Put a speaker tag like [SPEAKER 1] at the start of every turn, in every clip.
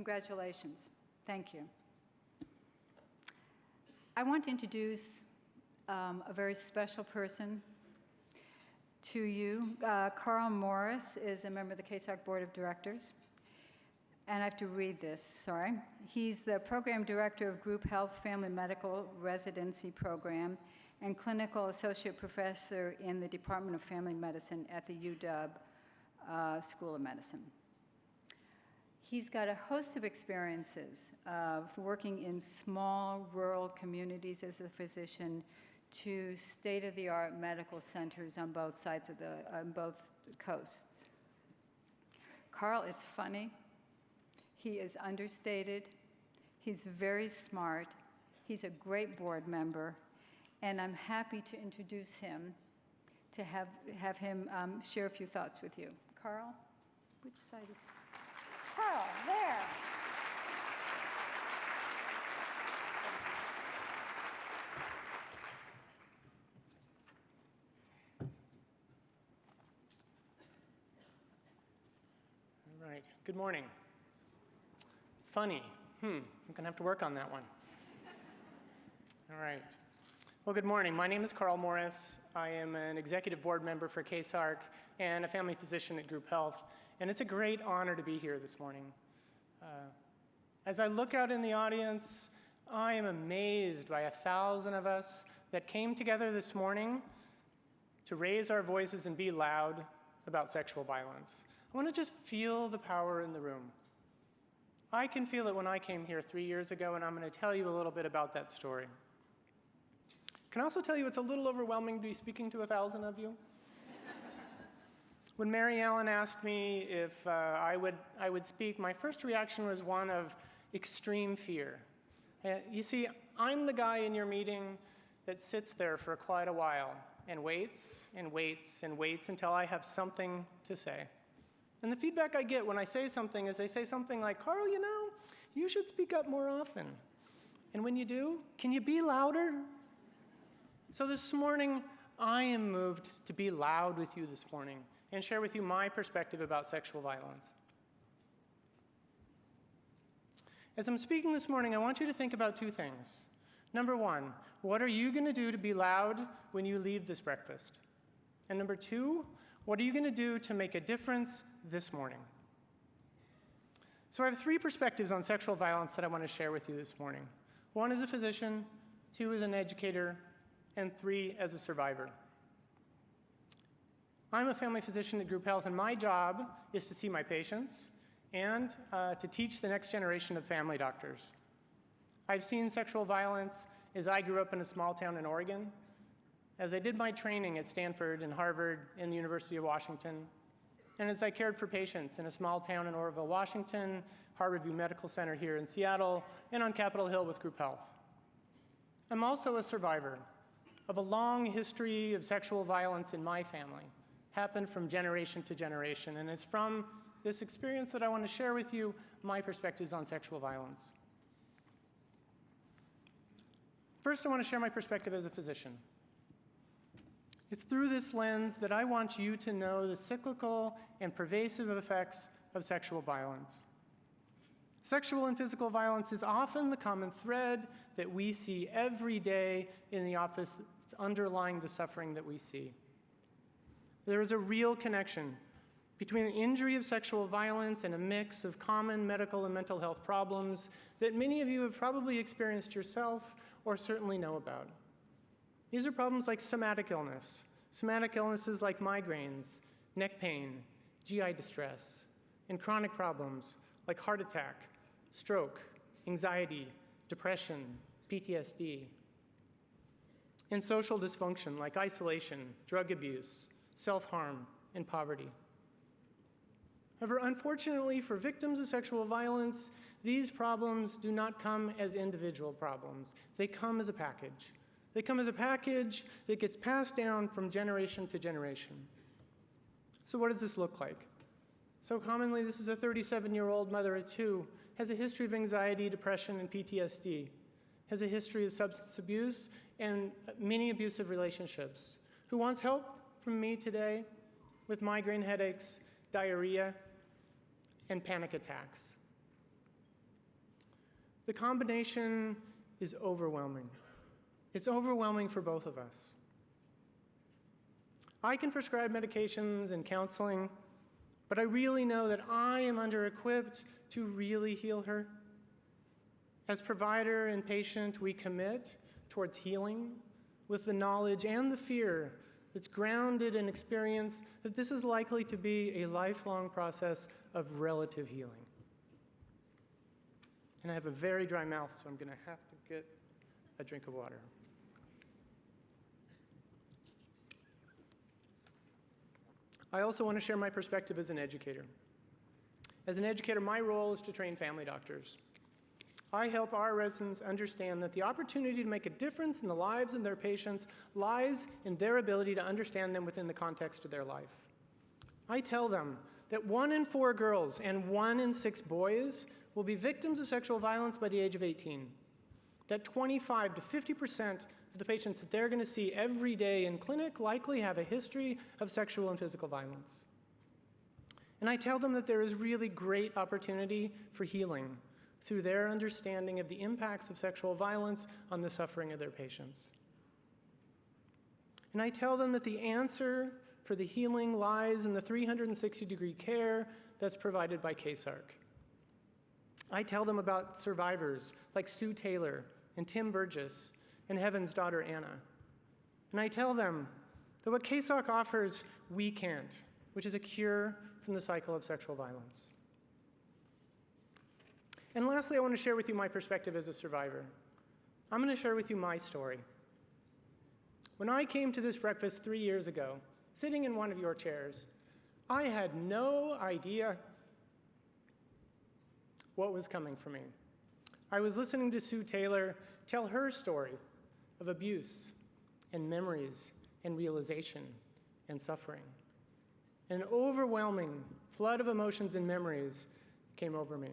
[SPEAKER 1] Congratulations. Thank you. I want to introduce a very special person to you. Carl Morris is a member of the KCSARC Board of Directors. And I have to read this, sorry. He's the Program Director of Group Health Family Medical Residency Program and Clinical Associate Professor in the Department of Family Medicine at the UW School of Medicine. He's got a host of experiences of working in small rural communities as a physician to state-of-the-art medical centers on both sides of on both coasts. Carl is funny. He is understated. He's very smart. He's a great board member, and I'm happy to introduce him to have him share a few thoughts with you. Carl, which side is? Carl, there.
[SPEAKER 2] All right, good morning. Funny, I'm gonna have to work on that one. All right, well, good morning. My name is Carl Morris. I am an executive board member for KCSARC and a family physician at Group Health, and it's a great honor to be here this morning. As I look out in the audience, I am amazed by 1,000 of us that came together this morning to raise our voices and be loud about sexual violence. I want to just feel the power in the room. I can feel it when I came here 3 years ago, and I'm going to tell you a little bit about that story. Can I also tell you it's a little overwhelming to be speaking to 1,000 of you? When Mary Ellen asked me if I would speak, my first reaction was one of extreme fear. You see, I'm the guy in your meeting that sits there for quite a while and waits and waits and waits until I have something to say. And the feedback I get when I say something is they say something like, Carl, you know, you should speak up more often. And when you do, can you be louder? So this morning, I am moved to be loud with you this morning and share with you my perspective about sexual violence. As I'm speaking this morning, I want you to think about two things. Number one, what are you going to do to be loud when you leave this breakfast? And number two, what are you going to do to make a difference this morning? So I have three perspectives on sexual violence that I want to share with you this morning. One as a physician, two as an educator, and three as a survivor. I'm a family physician at Group Health, and my job is to see my patients and to teach the next generation of family doctors. I've seen sexual violence as I grew up in a small town in Oregon, as I did my training at Stanford and Harvard and the University of Washington, and as I cared for patients in a small town in Oroville, Washington, Harborview Medical Center here in Seattle, and on Capitol Hill with Group Health. I'm also a survivor of a long history of sexual violence in my family, happened from generation to generation, and it's from this experience that I want to share with you my perspectives on sexual violence. First, I want to share my perspective as a physician. It's through this lens that I want you to know the cyclical and pervasive effects of sexual violence. Sexual and physical violence is often the common thread that we see every day in the office that's underlying the suffering that we see. There is a real connection between the injury of sexual violence and a mix of common medical and mental health problems that many of you have probably experienced yourself or certainly know about. These are problems like somatic illnesses like migraines, neck pain, GI distress, and chronic problems like heart attack, stroke, anxiety, depression, PTSD, and social dysfunction like isolation, drug abuse, self-harm, and poverty. However, unfortunately for victims of sexual violence, these problems do not come as individual problems. They come as a package. They come as a package that gets passed down from generation to generation. So what does this look like? So commonly, this is a 37-year-old mother of two, has a history of anxiety, depression, and PTSD, has a history of substance abuse and many abusive relationships, who wants help from me today with migraine headaches, diarrhea, and panic attacks. The combination is overwhelming. It's overwhelming for both of us. I can prescribe medications and counseling, but I really know that I am under-equipped to really heal her. As provider and patient, we commit towards healing with the knowledge and the fear that's grounded in experience that this is likely to be a lifelong process of relative healing. And I have a very dry mouth, so I'm going to have to get a drink of water. I also want to share my perspective as an educator. As an educator, my role is to train family doctors. I help our residents understand that the opportunity to make a difference in the lives of their patients lies in their ability to understand them within the context of their life. I tell them that 1 in 4 girls and 1 in 6 boys will be victims of sexual violence by the age of 18. That 25 to 50% of the patients that they're going to see every day in clinic likely have a history of sexual and physical violence. And I tell them that there is really great opportunity for healing through their understanding of the impacts of sexual violence on the suffering of their patients. And I tell them that the answer for the healing lies in the 360-degree care that's provided by KCSARC. I tell them about survivors like Sue Taylor and Tim Burgess and Heaven's daughter Anna. And I tell them that what KCSARC offers, we can't, which is a cure from the cycle of sexual violence. And lastly, I want to share with you my perspective as a survivor. I'm going to share with you my story. When I came to this breakfast 3 years ago, sitting in one of your chairs, I had no idea what was coming for me. I was listening to Sue Taylor tell her story of abuse and memories and realization and suffering. An overwhelming flood of emotions and memories came over me.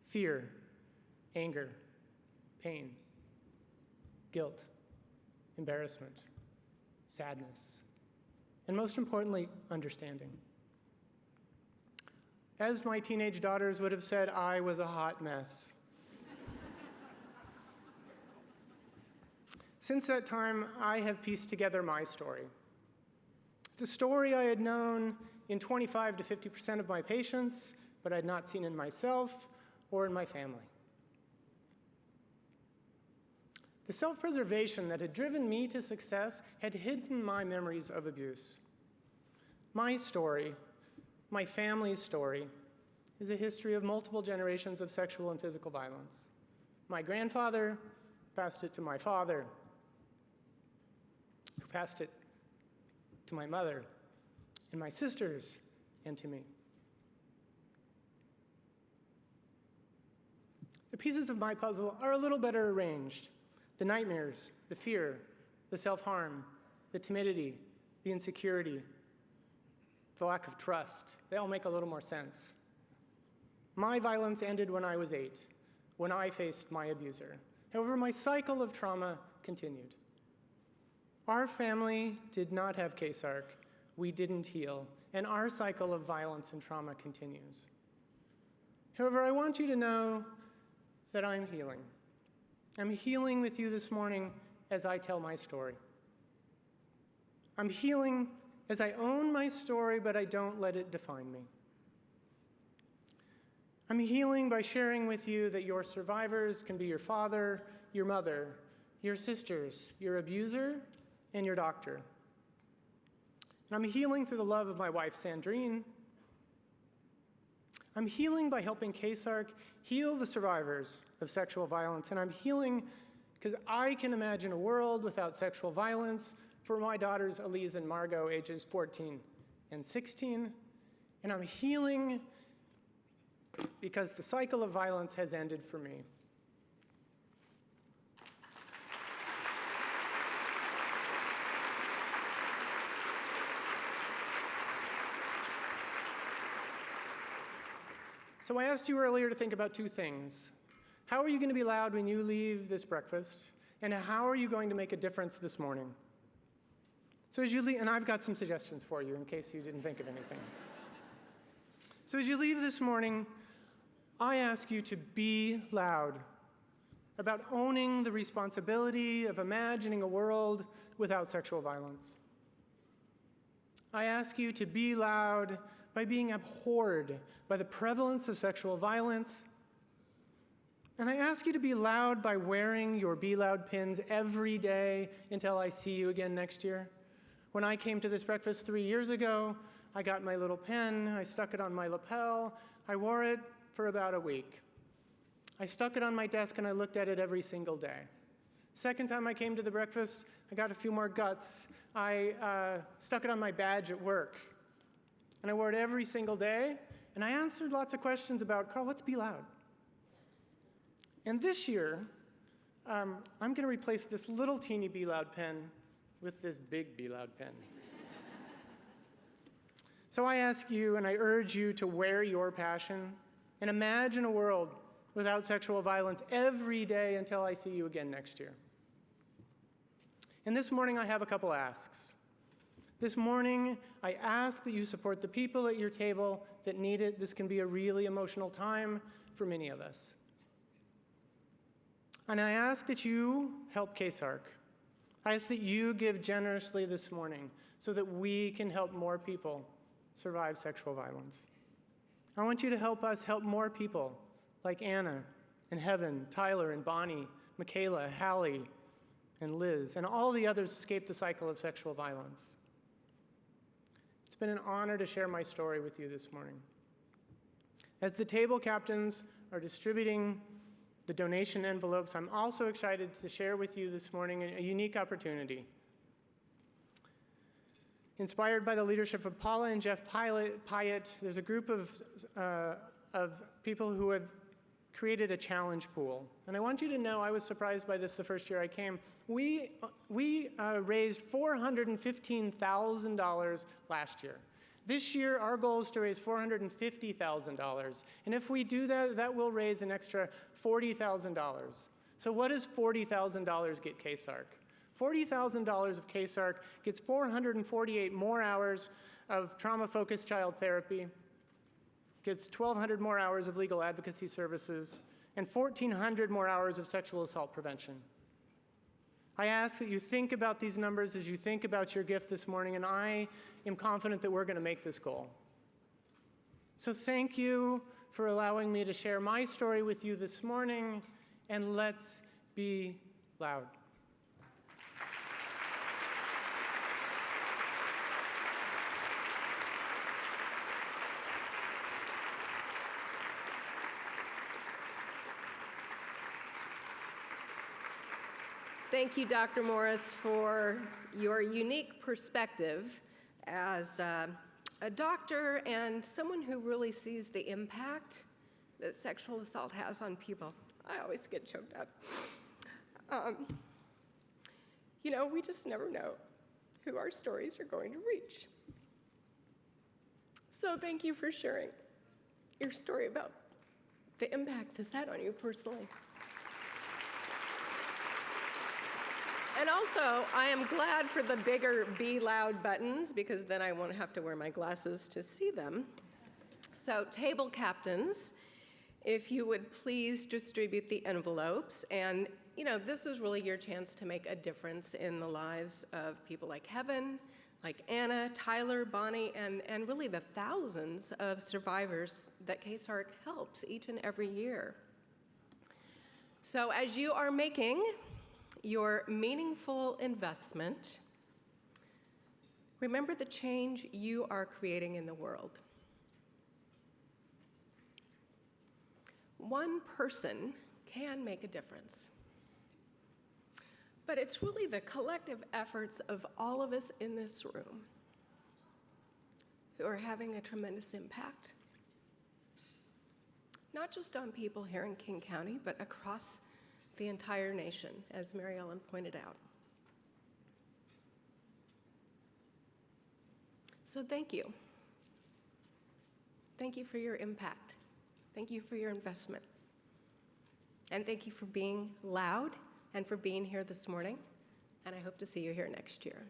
[SPEAKER 2] Fear, anger, pain, guilt, embarrassment, sadness, and most importantly, understanding. As my teenage daughters would have said, I was a hot mess. Since that time, I have pieced together my story. It's a story I had known in 25 to 50% of my patients, but I had not seen in myself or in my family. The self-preservation that had driven me to success had hidden my memories of abuse. My story, my family's story, is a history of multiple generations of sexual and physical violence. My grandfather passed it to my father, who passed it to my mother, and my sisters, and to me. The pieces of my puzzle are a little better arranged. The nightmares, the fear, the self-harm, the timidity, the insecurity, the lack of trust, they all make a little more sense. My violence ended when I was 8, when I faced my abuser. However, my cycle of trauma continued. Our family did not have KCSARC. We didn't heal, and our cycle of violence and trauma continues. However, I want you to know that I'm healing. I'm healing with you this morning as I tell my story. I'm healing as I own my story, but I don't let it define me. I'm healing by sharing with you that your survivors can be your father, your mother, your sisters, your abuser, and your doctor. And I'm healing through the love of my wife, Sandrine. I'm healing by helping KCSARC heal the survivors of sexual violence, and I'm healing because I can imagine a world without sexual violence for my daughters, Elise and Margot, ages 14 and 16, and I'm healing because the cycle of violence has ended for me. So I asked you earlier to think about 2 things. How are you going to be loud when you leave this breakfast? And how are you going to make a difference this morning? So as you leave, and I've got some suggestions for you in case you didn't think of anything. So as you leave this morning, I ask you to be loud about owning the responsibility of imagining a world without sexual violence. I ask you to be loud by being abhorred by the prevalence of sexual violence. And I ask you to be loud by wearing your Be Loud pins every day until I see you again next year. When I came to this breakfast 3 years ago, I got my little pin, I stuck it on my lapel, I wore it for about a week. I stuck it on my desk and I looked at it every single day. Second time I came to the breakfast, I got a few more guts. I stuck it on my badge at work. And I wore it every single day, and I answered lots of questions about, Carl, what's Be Loud? And this year, I'm going to replace this little teeny Be Loud pen with this big Be Loud pen. So I ask you and I urge you to wear your passion and imagine a world without sexual violence every day until I see you again next year. And this morning I have a couple asks. This morning I ask that you support the people at your table that need it. This can be a really emotional time for many of us. And I ask that you help KCSARC. I ask that you give generously this morning so that we can help more people survive sexual violence. I want you to help us help more people like Anna and Heaven, Tyler and Bonnie, Michaela, Hallie, and Liz, and all the others escape the cycle of sexual violence. It's been an honor to share my story with you this morning. As the table captains are distributing the donation envelopes, I'm also excited to share with you this morning a unique opportunity. Inspired by the leadership of Paula and Jeff Pyatt, there's a group of people who have created a challenge pool. And I want you to know, I was surprised by this the first year I came. We raised $415,000 last year. This year, our goal is to raise $450,000. And if we do that, that will raise an extra $40,000. So what does $40,000 get KCSARC? $40,000 of KCSARC gets 448 more hours of trauma-focused child therapy, gets 1,200 more hours of legal advocacy services, and 1,400 more hours of sexual assault prevention. I ask that you think about these numbers as you think about your gift this morning, and I am confident that we're going to make this goal. So thank you for allowing me to share my story with you this morning, and let's be loud.
[SPEAKER 3] Thank you, Dr. Morris, for your unique perspective as a doctor and someone who really sees the impact that sexual assault has on people. I always get choked up. We just never know who our stories are going to reach. So thank you for sharing your story about the impact this had on you personally. And also, I am glad for the bigger Be Loud buttons, because then I won't have to wear my glasses to see them. So table captains, if you would please distribute the envelopes. And, this is really your chance to make a difference in the lives of people like Heaven, like Anna, Tyler, Bonnie, and really the thousands of survivors that KCSARC helps each and every year. So as you are making your meaningful investment, remember the change you are creating in the world. One person can make a difference, but it's really the collective efforts of all of us in this room who are having a tremendous impact, not just on people here in King County, but across the entire nation, as Mary Ellen pointed out. So thank you. Thank you for your impact. Thank you for your investment. And thank you for being loud and for being here this morning. And I hope to see you here next year.